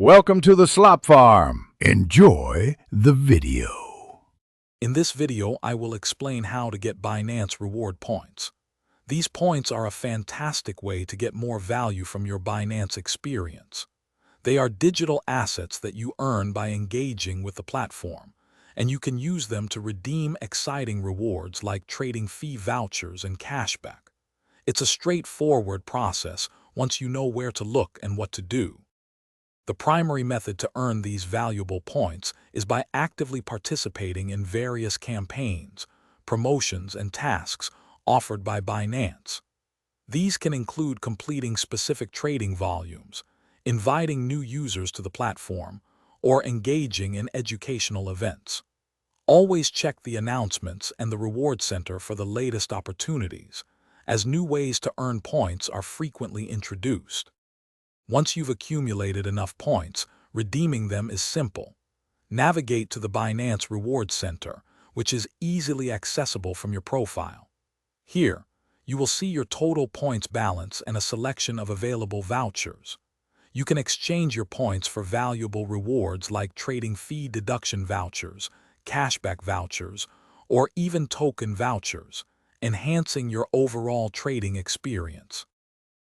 Welcome to the Slop Farm. Enjoy the video. In this video, I will explain how to get Binance reward points. These points are a fantastic way to get more value from your Binance experience. They are digital assets that you earn by engaging with the platform, and you can use them to redeem exciting rewards like trading fee vouchers and cashback. It's a straightforward process once you know where to look and what to do. The primary method to earn these valuable points is by actively participating in various campaigns, promotions, and tasks offered by Binance. These can include completing specific trading volumes, inviting new users to the platform, or engaging in educational events. Always check the announcements and the reward center for the latest opportunities, as new ways to earn points are frequently introduced. Once you've accumulated enough points, redeeming them is simple. Navigate to the Binance Reward Center, which is easily accessible from your profile. Here, you will see your total points balance and a selection of available vouchers. You can exchange your points for valuable rewards like trading fee deduction vouchers, cashback vouchers, or even token vouchers, enhancing your overall trading experience.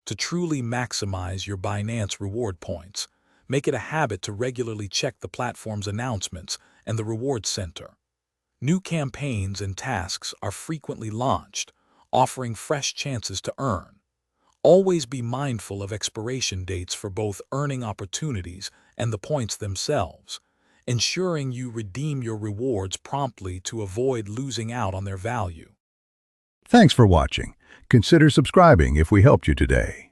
To truly maximize your Binance reward points, make it a habit to regularly check the platform's announcements and the reward center. New campaigns and tasks are frequently launched, offering fresh chances to earn. Always be mindful of expiration dates for both earning opportunities and the points themselves, ensuring you redeem your rewards promptly to avoid losing out on their value. Thanks for watching. Consider subscribing if we helped you today.